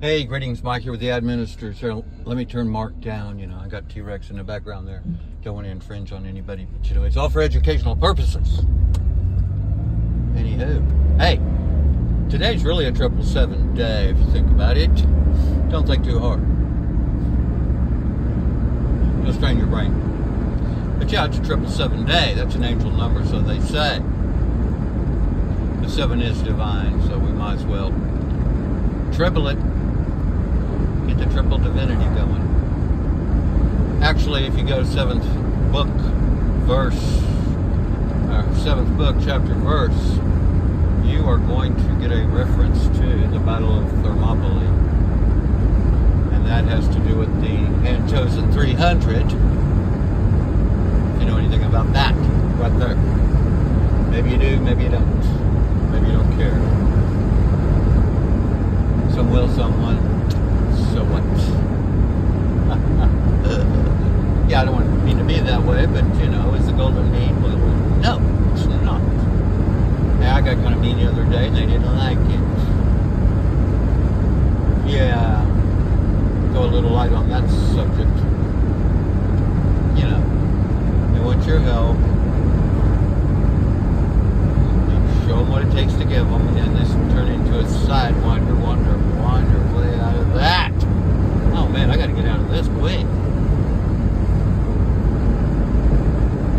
Hey, greetings, Mike here with the administrator. Let me turn Mark down. You know, I got T-Rex in the background there. Don't want to infringe on anybody, but you know, it's all for educational purposes. Anywho, hey, today's really a 7’z day if you think about it. Don't think too hard. Don't strain your brain. But yeah, it's a 7’z day. That's an angel number, so they say. The 7 is divine, so we might as well triple it. Get the triple divinity going. Actually, if you go to 7th book, verse, 7th book, chapter, verse, you are going to get a reference to the Battle of Thermopylae. And that has to do with the hand-chosen 300. If you know anything about that, right there. Maybe you do, maybe you don't. Maybe you don't care. Some will, some won't. So what? Yeah, I don't mean to be that way, but you know, is the golden mean? Well, no, it's not. Yeah, I got kind of mean the other day and they didn't like it. Yeah, go a little light on that subject. You know, they want your help. You show them what it takes to give them, and this will turn into a sidewinder, wander way out of that. Oh man, I gotta get out of this quick.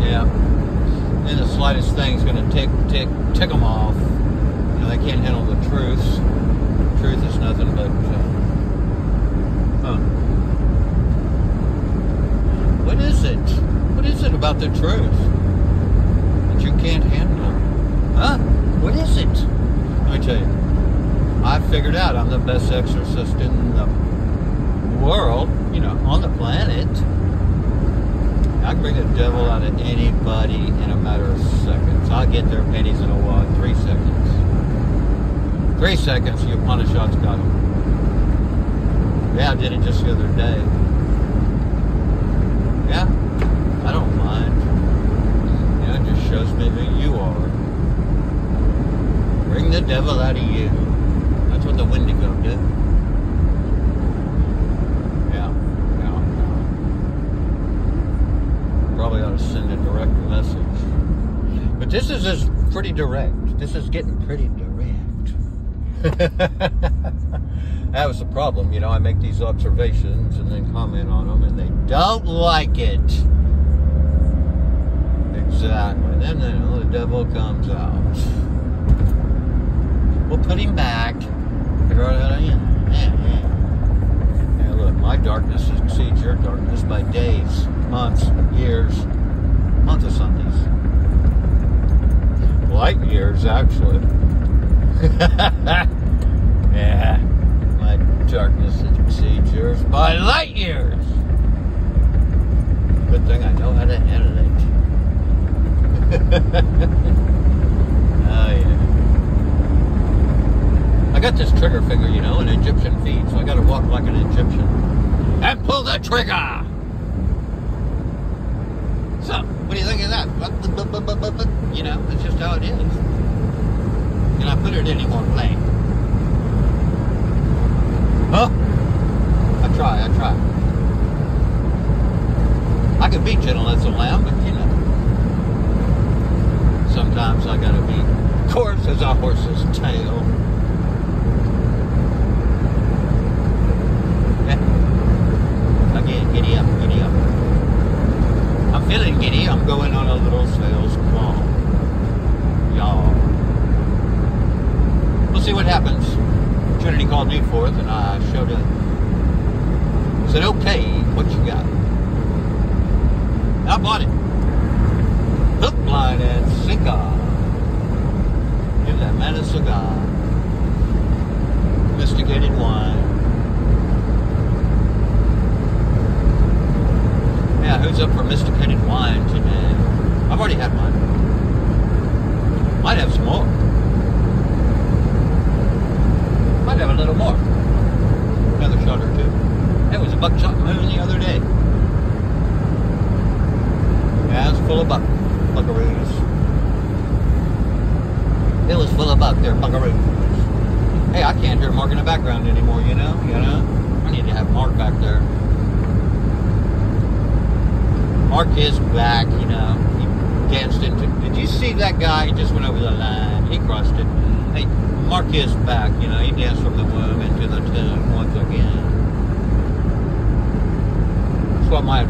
Yeah. Then the slightest thing's gonna tick them off. You know, they can't handle the truth. Truth is nothing but What is it? What is it about the truth that you can't handle? Huh? What is it? Let me tell you. I figured out I'm the best exorcist in the world, you know, on the planet. I can bring the devil out of anybody in a matter of seconds. I'll get their pennies in a wad in 3 seconds. 3 seconds, your punish shot's got them. Yeah, I did it just the other day. Yeah, I don't mind. You know, it just shows me who you are. Bring the devil out of you. That's what the Wendigo did. Yeah. Probably ought to send a direct message. But this is pretty direct. This is getting pretty direct. That was the problem. You know, I make these observations and then comment on them, and they don't like it. Exactly. Then you know, the devil comes out. We'll put him back. Yeah, look, my darkness exceeds your darkness by days, months, years, months of Sundays. Light years, actually. Yeah, my darkness exceeds yours by light years. Good thing I know how to handle it. Oh, yeah. I got this trigger finger, you know, an Egyptian feat, so I gotta walk like an Egyptian. And pull the trigger! So, what do you think of that? You know, that's just how it is. Can I put it any more plain? Huh? I try. I can be gentle as a lamb, but you know, sometimes I gotta be coarse as a horse's tail. Again, giddy up. I'm feeling giddy. I'm going on a little sales call. Y'all. We'll see what happens. Trinity called me forth and I showed up. Said, okay, what you got? I bought it. Hook, line, and sinker. Give that man a cigar. Domesticated wine. Yeah, who's up for mysticated wine today? I've already had mine. Might have some more. Might have a little more. Another shot or two. It was a buckshot moon the other day. Yeah, it was full of buckaroos. It was full of there, buckaroos. Hey, I can't hear Mark in the background anymore, you know? you know? I need to have Mark back there. Mark is back, you know. He danced into... Did you see that guy? He just went over the line. He crossed it. Hey, Mark is back, you know. He danced from the womb into the tomb once again. That's what my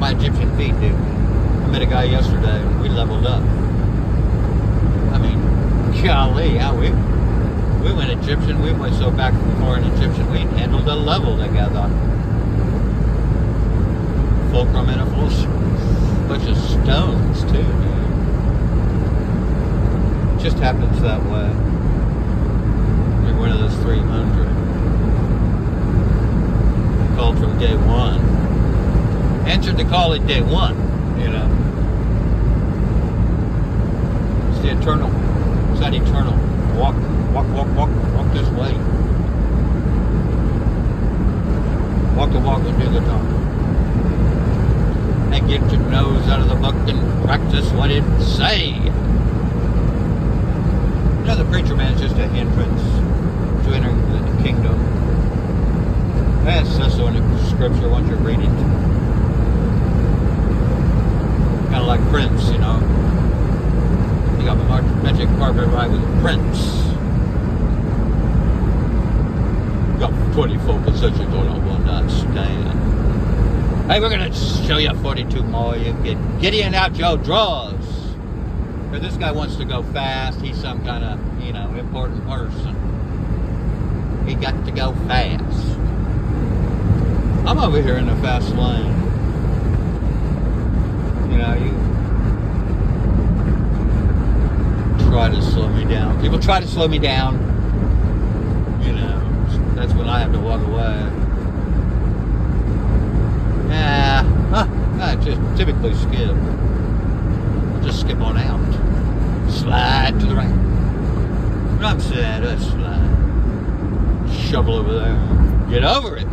Egyptian feet do. I met a guy yesterday and we leveled up. I mean, golly, how we went Egyptian. We went so back before in Egyptian we handled a level together. Fulcrum and a full bunch of stones too, man. It just happens that way. You're one of those 300. Called from day one. Answered the call at day one, you know. It's the eternal. It's that eternal. Walk this way. Walk the walk and do the talk. And get your nose out of the book and practice what it say. You know, the preacher man is just a hindrance to entering the kingdom. That says so in the scripture once you read it. Kind of like Prince, you know. You got my magic carpet ride with Prince. Got 24 positions on a one-night stand. Hey, we're going to show you 42 more. You get Gideon out your drawers. But this guy wants to go fast. He's some kind of, you know, important person. He got to go fast. I'm over here in the fast lane. You know, you try to slow me down. People try to slow me down. You know, that's when I have to walk away. I just typically skip. I'll just skip on out. Slide to the right. When I'm sad, I slide. Shovel over there. Get over it.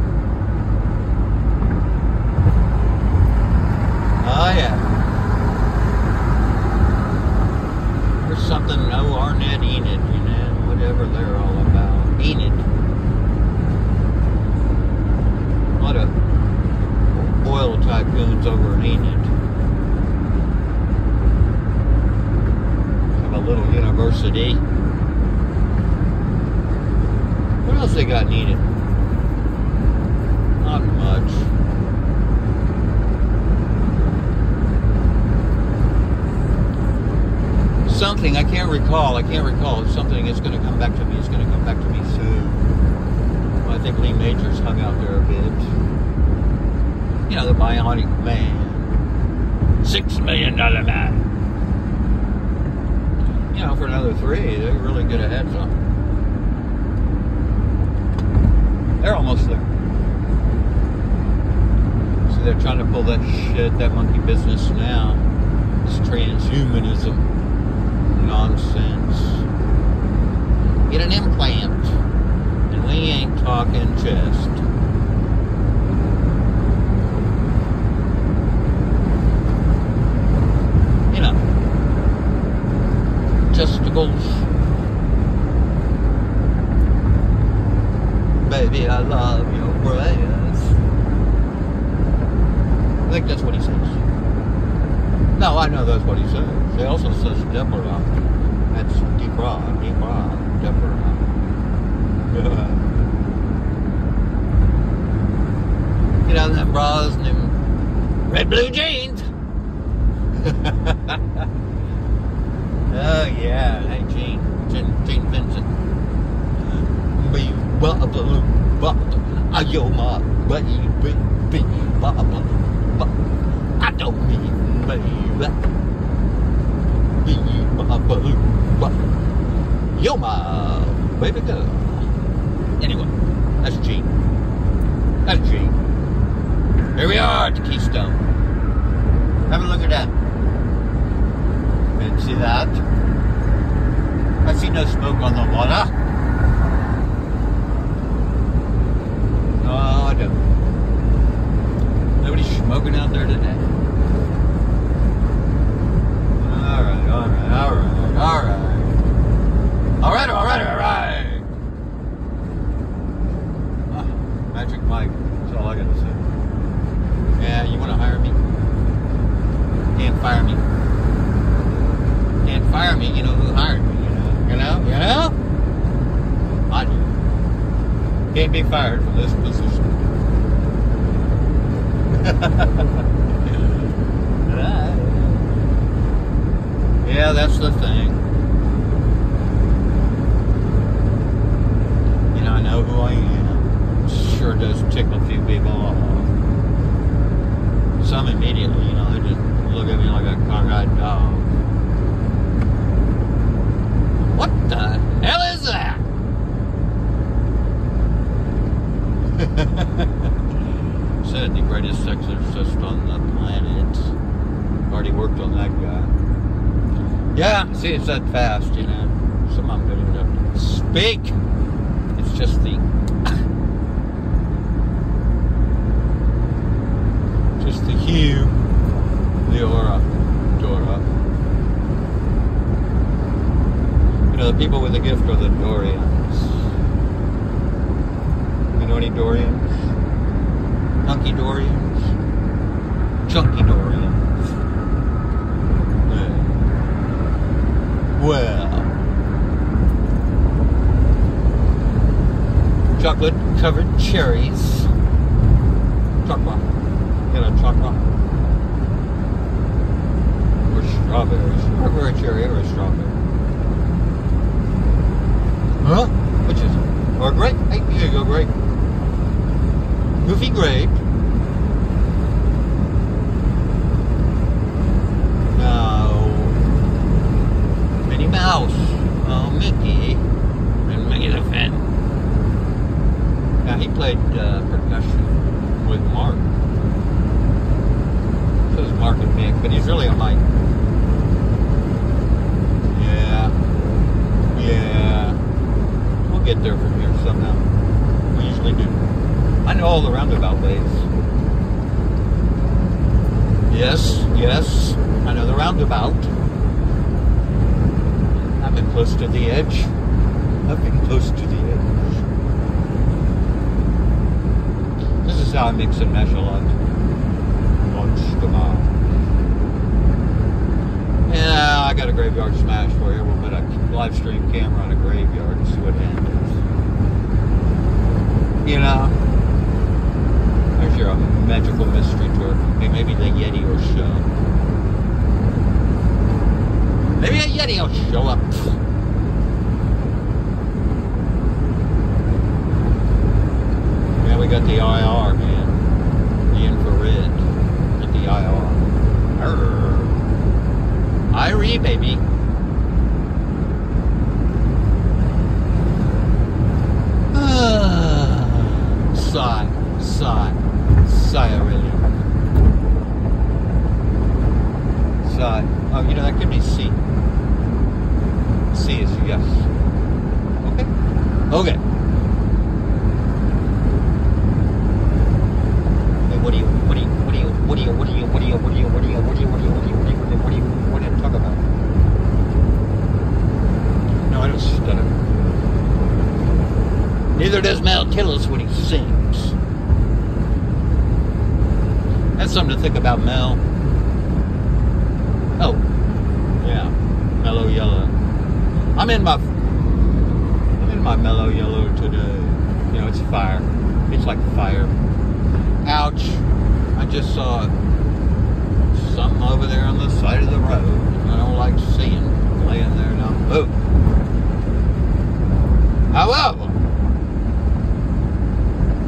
Oh yeah. There's something no Arnett Enid, you know, whatever they're all about. Enid. A lot of oil tycoons over in Enid. Have a little university. What else they got in Enid? Not much. Something I can't recall. It's something that's going to come back to me. It's going to come back to me soon. Well, I think Lee Majors hung out there a bit. You know, the Bionic Man. $6 million man. You know, for another 3, they really could have had something. They're almost there. So they're trying to pull that shit, that monkey business now. This transhumanism nonsense. Get an implant. And we ain't talking chest. You know. Testicles. Baby, I love your breasts. I think that's what he says. No, I know that's what he says. He also says Deborah. That's Deborah, Deborah. You know, them bras and them red blue jeans. Oh, yeah. Hey, Gene Vincent. You're my baby. I don't mean baby. You're my baby girl. Anyway, that's Gene. That's Gene. Here we are at the Keystone. Have a look at that. Can you see that? I see no smoke on the water. No, I don't. Nobody's smoking out there today. All right. Magic Mike. That's all I gotta say. Yeah, you wanna hire me? Can't fire me. Can't fire me, you know who hired me, you know? I do. Can't be fired from this position. Yeah, that's the thing. You know, I know who I am. Sure does tick a few people off. Some immediately, you know, they just look at me like a cockeyed dog. What the hell is that? Said the greatest sexist on the planet. Already worked on that guy. Yeah, see, it's that fast, you know. Some of them don't even have to speak. It's just the hue, the aura, Dora. You know, the people with the gift are the Dorians. You know any Dorians? Hunky Dorians? Chunky Dorians? Well, chocolate covered cherries. Chocolate. Get a chocolate. Or strawberries. Or a cherry or a strawberry. Huh? Which is it? Or a grape? Hey, here you go, grape. Goofy grape. No. Minnie Mouse. Oh, Mickey. And Mickey the Fin. Now, he played percussion with Mark. So is Mark and Mick, but he's really a Mike. Yeah. We'll get there from here somehow. We usually do. I know all the roundabout ways. Yes. I know the roundabout. I've been close to the edge. This is how I mix and mesh a lot. Yeah, I got a graveyard smash for you. We'll put a live stream camera on a graveyard and see what happens. You know, there's your magical mystery tour. Hey, maybe the Yeti will show. Maybe a Yeti will show up. Yeah, we got the IR, man. The infrared. Get the IR. IRE, baby. Sigh, really. Sigh. Oh, you know, that could be C. C is yes. Okay. Hey, what do you talk about? No, I don't stutter. Neither does Mel Tillis when he sings. That's something to think about, Mel. Oh, yeah, mellow yellow. I'm in my mellow yellow today. You know, it's fire. It's like fire. Ouch! I just saw something over there on the side of the road. I don't like seeing laying there now. Oh. However,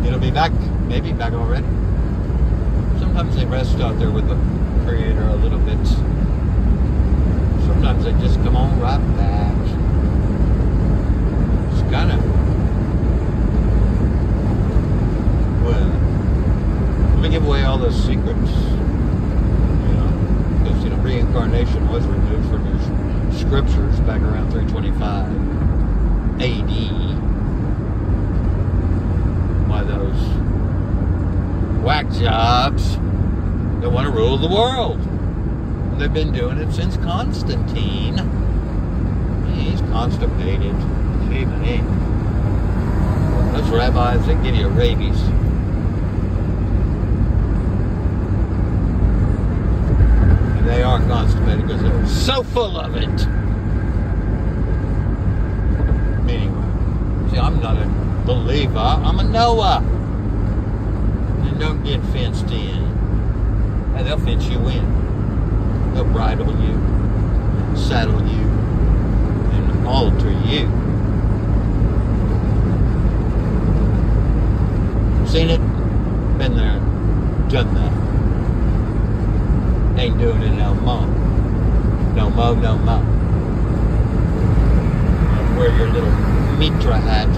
it'll be back. Maybe back already. Sometimes they rest out there with the Creator a little bit. Sometimes they just come on right back. It's kind of, well, let me give away all those secrets. You know, because, you know, reincarnation was removed from your scriptures back around 325 AD by those whack jobs that want to rule the world. They've been doing it since Constantine. He's constipated. See me. Those rabbis, they give you rabies. And they are constipated because they're so full of it. Anyway, see, I'm not a believer, I'm a knower. And don't get fenced in. And they'll fence you in. They'll bridle you, saddle you, and alter you. Seen it, been there, done that. Ain't doing it no more. No more, no more. Wear your little mitra hat,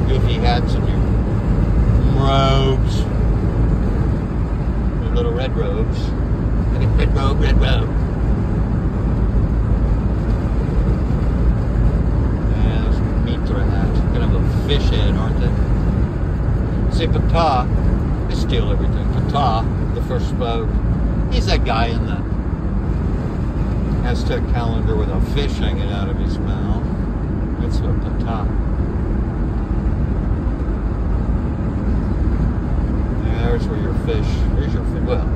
goofy hats, and your robes, your little red robes. Red robe, red robe. Yeah, those mitra hats. Kind of a fish head, aren't they? See, Ptah, they steal everything. Ptah, the first spoke, he's that guy in the Aztec calendar with a fish hanging out of his mouth. That's what Ptah. There's where your fish, there's your fish, well,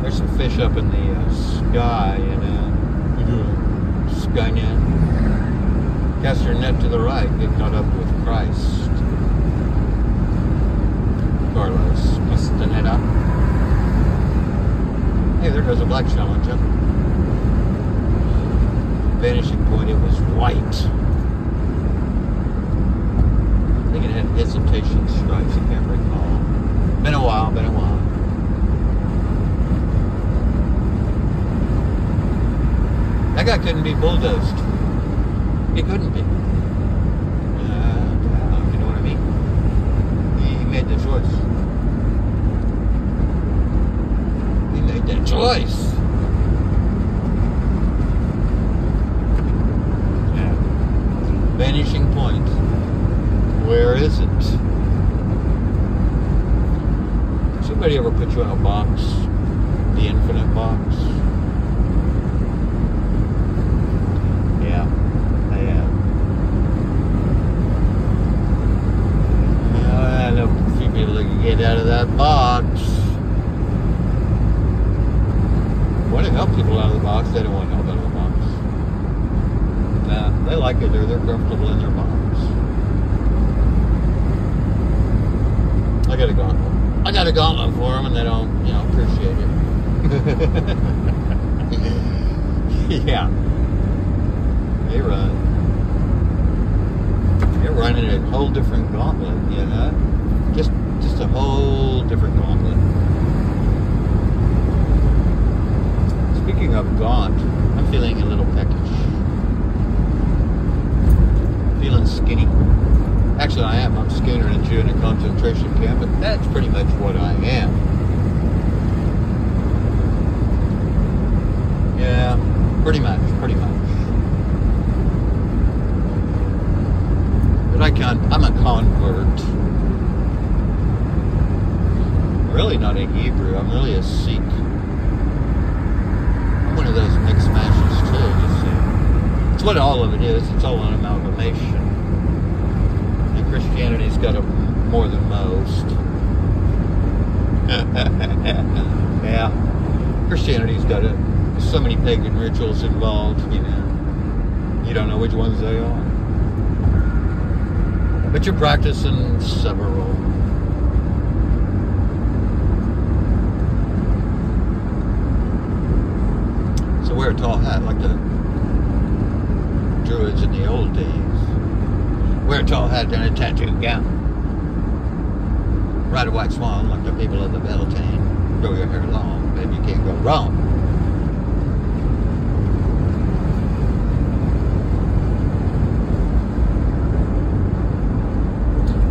there's some fish up in the sky, you know, sky net. Cast your net to the right, get caught up with Christ. Carlos Castaneda. Hey, there goes a black challenger. Vanishing point, it was white. I think it had hesitation stripes, I can't recall. Been a while, been a while. That guy couldn't be bulldozed. He couldn't be. You know what I mean? He made the choice. He made that choice. Yeah. Vanishing point. Where is it? Somebody ever put you in a box? The infinite box? Yeah, I have. I know a few people that can get out of that box. Want to help people out of the box, they don't want help out of the box. Nah, they like it, they're comfortable in their box. I got a gauntlet. I got a gauntlet for them, and they don't, you know, appreciate it. Yeah. They're running a whole different gauntlet, you know? Just a whole different gauntlet. Speaking of gaunt, I'm feeling a little peckish. Feeling skinny. Actually, I am. I'm skinnier than you in a concentration camp, but that's pretty much what I am. Yeah, pretty much. But I'm a convert. I'm really not a Hebrew. I'm really a Sikh. I'm one of those mixed matches too, you see. It's what all of it is. It's all an amalgamation. And Christianity's got more than most. Yeah. Christianity's got so many pagan rituals involved, you know. You don't know which ones they are. But you're practicing several. So wear a tall hat like the Druids in the old days. Wear a tall hat and a tattoo gown. Ride a white swan like the people of the Beltane. Grow your hair long, baby, you can't go wrong.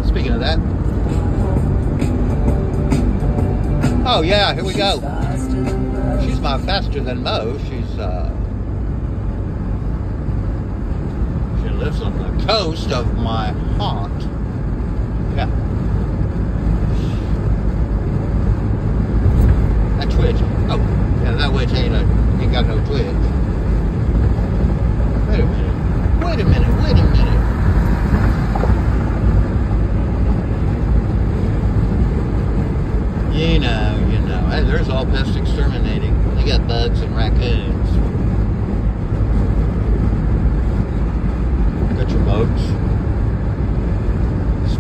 Speaking of that. Oh yeah, here we go. She's my faster than Mo. She lives on the coast of my heart. Yeah. That twitch. Oh, yeah, that witch ain't got no twitch. Wait a minute.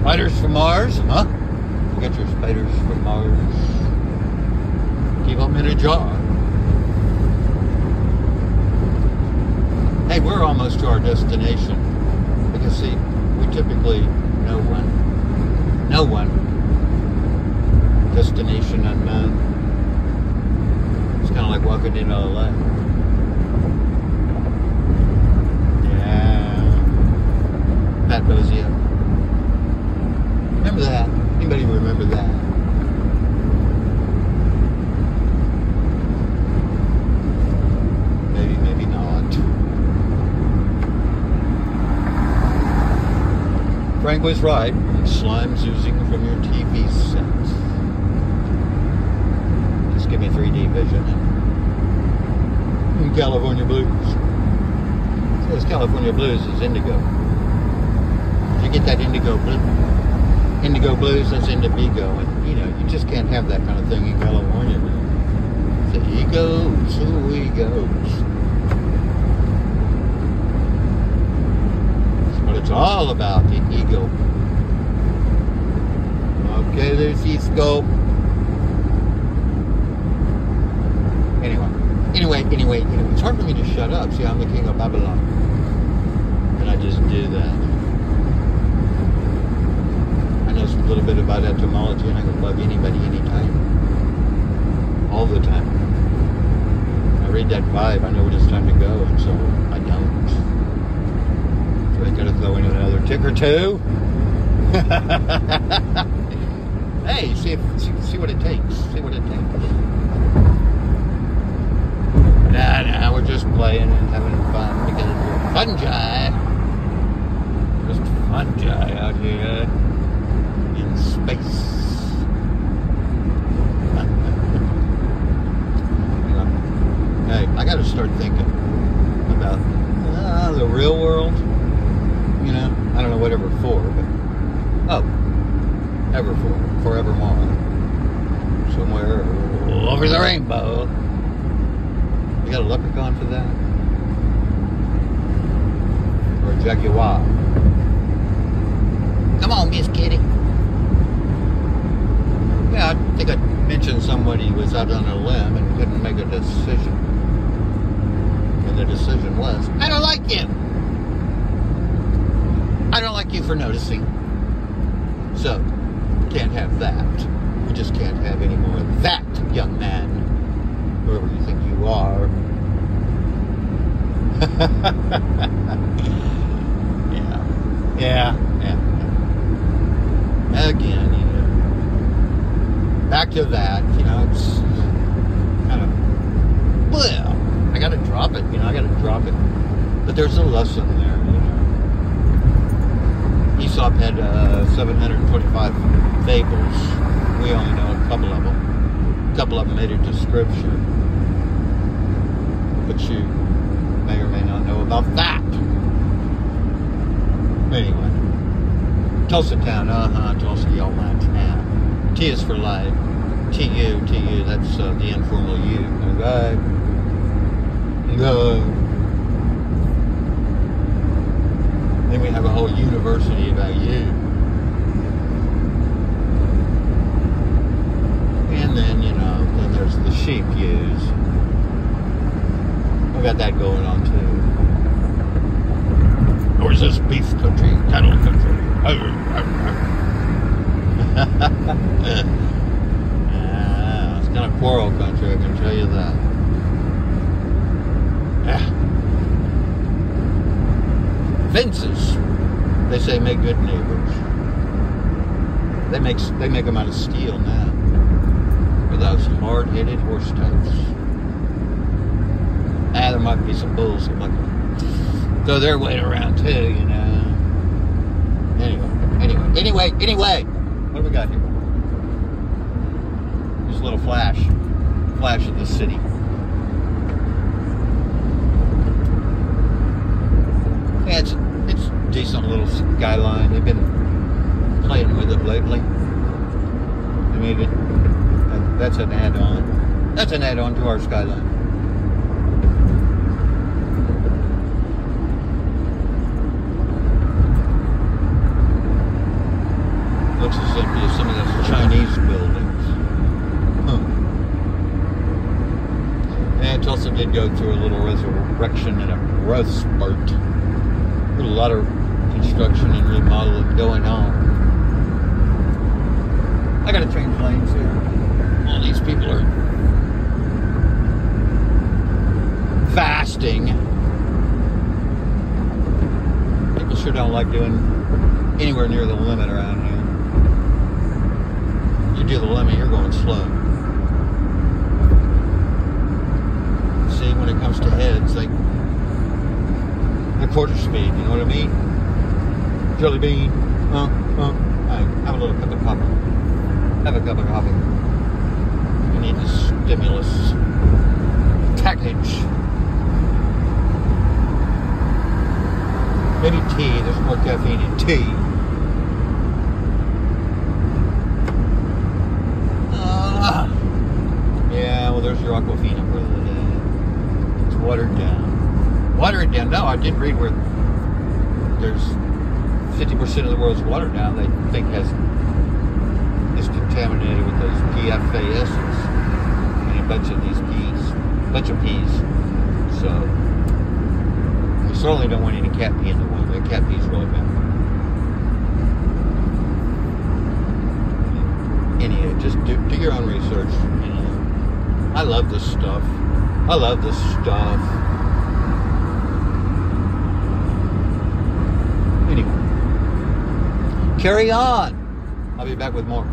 Spiders from Mars, huh? You got your spiders from Mars. Keep them in a jar. Hey, we're almost to our destination. Because see, we typically know one. Destination unknown. It's kind of like walking into LA. Yeah. Pat Bozio. Remember that? Anybody remember that? Maybe, maybe not. Frank was right. Slime's oozing from your TV set. Just give me 3D vision and California Blues. So this California Blues is indigo. If you get that indigo blues, that's indigo, and you know you just can't have that kind of thing in California. The egos, who egos. That's what it's all about, the ego. Okay, there's Cisco. Anyway, it's hard for me to shut up. See, I'm the king of Babylon. And I just do that. I know a little bit about etymology, and I can bug anybody anytime. All the time. I read that vibe, I know when it's time to go, and so I don't. So I gotta throw in another tick or two. Hey, see what it takes. See what it takes. Nah, we're just playing and having fun because we're fungi. Just fungi out here in space. Hey, I got to start thinking about the real world. You know, I don't know whatever for, but forevermore, somewhere over the rainbow. You got a leprechaun for that? Or a jaguar? Come on, Miss Kitty. Yeah, I think I mentioned somebody was out on a limb and couldn't make a decision. And the decision was, I don't like you. I don't like you for noticing. So, can't have that. You just can't have any more of that, young man. Whoever you think you are. Yeah. Again, you know. Back to that, you know, it's kind of, well, I gotta drop it, you know, But there's a lesson there, you know. Aesop had 725 fables. We only know a couple of them. A couple of them made it to scripture. But you may or may not know about that. Anyway. Tulsa Town, Tulsa, y'all my town. T is for life. T-U, that's the informal U. Okay? Then we have a whole university about you. And then, you know, then there's the sheep use. We got that going on too. Or is this beef country, cattle country? It's kind of quarrel country, I can tell you that. Fences, they say, make good neighbors. They make them out of steel now. For those hard-headed horse toads. There might be some bulls that might go their way around too, you know. Anyway, what do we got here? Just a little flash of the city. Yeah, it's decent little skyline. They've been playing with it lately. They made it. That's an add-on. That's an add-on to our skyline. Looks as empty as some of those Chinese buildings. And Tulsa did go through a little resurrection and a growth spurt. A lot of construction and remodeling going on. I gotta change lanes here. All these people are fasting. People sure don't like doing anywhere near the limit around here. You do the limit, you're going slow. See, when it comes to heads, they're quarter speed, you know what I mean? Jelly bean, Hey, have a little cup of coffee. Have a cup of coffee. You need the stimulus package. Maybe tea, there's more caffeine in tea. Yeah, well, there's your Aquafina for the day. It's watered down. Water it down. No, I did read where there's 50% of the world's water now they think is contaminated with those PFASs and a bunch of these peas. So we certainly don't want any cat pee in the water. That cat pee is really bad. Anyway, just do your own research. You know, I love this stuff. Anyway, carry on. I'll be back with more.